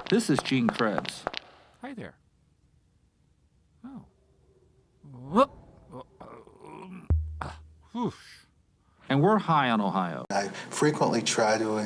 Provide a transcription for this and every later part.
This is Gene Krebs. Hi there. Oh. Whoop. Whoosh. And we're high on Ohio. I frequently try to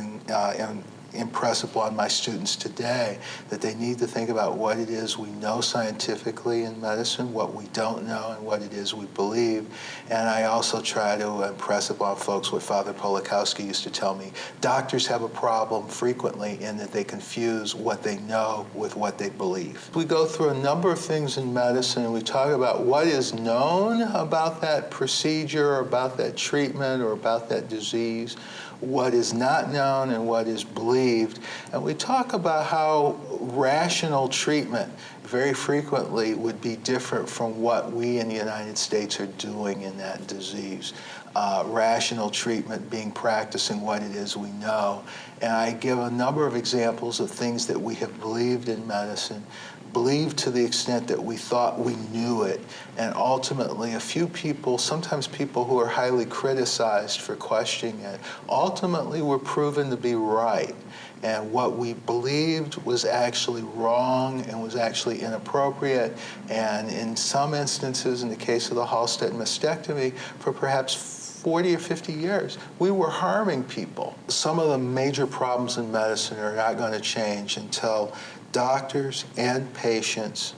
impress upon my students today that they need to think about what it is we know scientifically in medicine, what we don't know, and what it is we believe. And I also try to impress upon folks what Father Polakowski used to tell me. Doctors have a problem frequently in that they confuse what they know with what they believe. We go through a number of things in medicine and we talk about what is known about that procedure or about that treatment or about that disease, what is not known and what is believed. And we talk about how rational treatment very frequently would be different from what we in the United States are doing in that disease. Rational treatment being practicing what it is we know. And I give a number of examples of things that we have believed in medicine, believed to the extent that we thought we knew it, and ultimately a few people, sometimes people who are highly criticized for questioning it, ultimately were proven to be right. And what we believed was actually wrong and was actually inappropriate, and in some instances, in the case of the Halsted mastectomy, for perhaps 40 or 50 years, we were harming people. Some of the major problems in medicine are not going to change until doctors and patients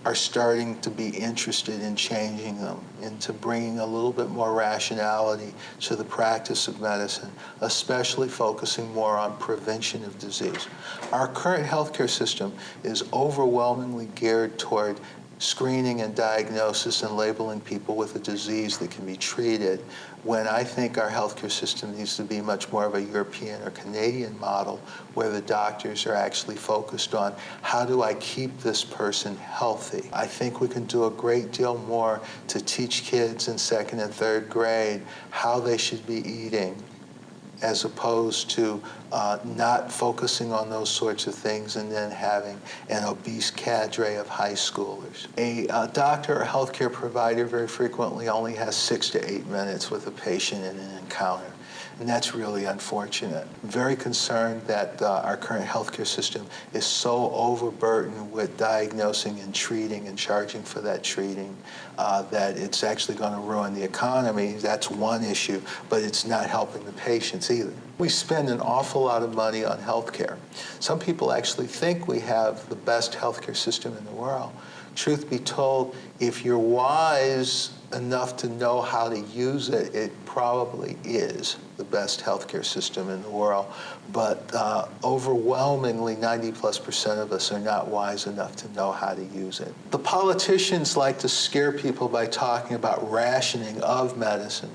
are starting to be interested in changing them, into bringing a little bit more rationality to the practice of medicine, especially focusing more on prevention of disease. Our current healthcare system is overwhelmingly geared toward screening and diagnosis and labeling people with a disease that can be treated, when I think our healthcare system needs to be much more of a European or Canadian model where the doctors are actually focused on how do I keep this person healthy. I think we can do a great deal more to teach kids in second and third grade how they should be eating, as opposed to not focusing on those sorts of things and then having an obese cadre of high schoolers. A doctor or healthcare provider very frequently only has 6 to 8 minutes with a patient in an encounter. And that's really unfortunate. I'm very concerned that our current healthcare system is so overburdened with diagnosing and treating and charging for that treating that it's actually going to ruin the economy. That's one issue, but it's not helping the patients either. We spend an awful lot of money on healthcare. Some people actually think we have the best healthcare system in the world. Truth be told, if you're wise enough to know how to use it, it probably is the best healthcare system in the world. But overwhelmingly, 90+% of us are not wise enough to know how to use it. The politicians like to scare people by talking about rationing of medicine,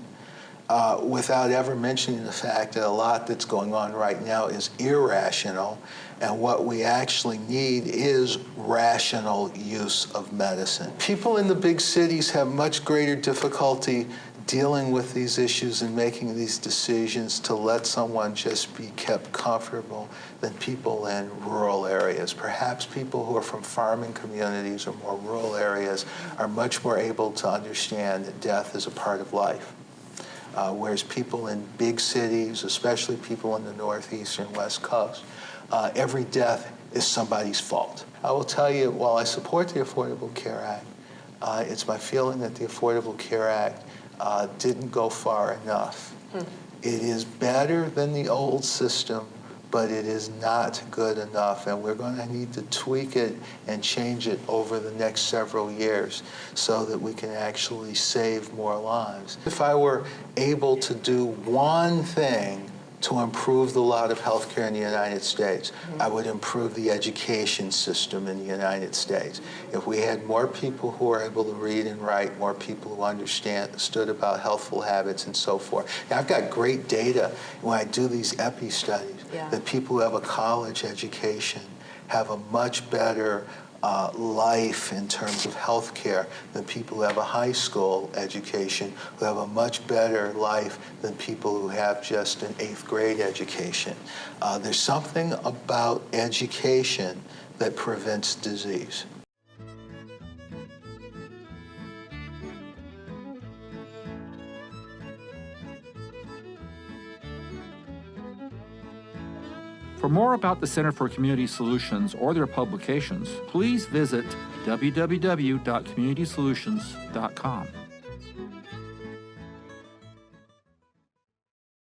without ever mentioning the fact that a lot that's going on right now is irrational, and what we actually need is rational use of medicine. People in the big cities have much greater difficulty dealing with these issues and making these decisions to let someone just be kept comfortable than people in rural areas. Perhaps people who are from farming communities or more rural areas are much more able to understand that death is a part of life. Whereas people in big cities, especially people in the Northeast and West Coast, every death is somebody's fault. I will tell you, while I support the Affordable Care Act, it's my feeling that the Affordable Care Act didn't go far enough. It is better than the old system, but it is not good enough, and we're going to need to tweak it and change it over the next several years so that we can actually save more lives. If I were able to do one thing to improve the lot of healthcare in the United States, I would improve the education system in the United States. If we had more people who are able to read and write, more people who understood about healthful habits and so forth. Now, I've got great data when I do these epi studies that people who have a college education have a much better life in terms of health care than people who have a high school education, who have a much better life than people who have just an 8th grade education. There's something about education that prevents disease. For more about the Center for Community Solutions or their publications, please visit www.communitysolutions.com.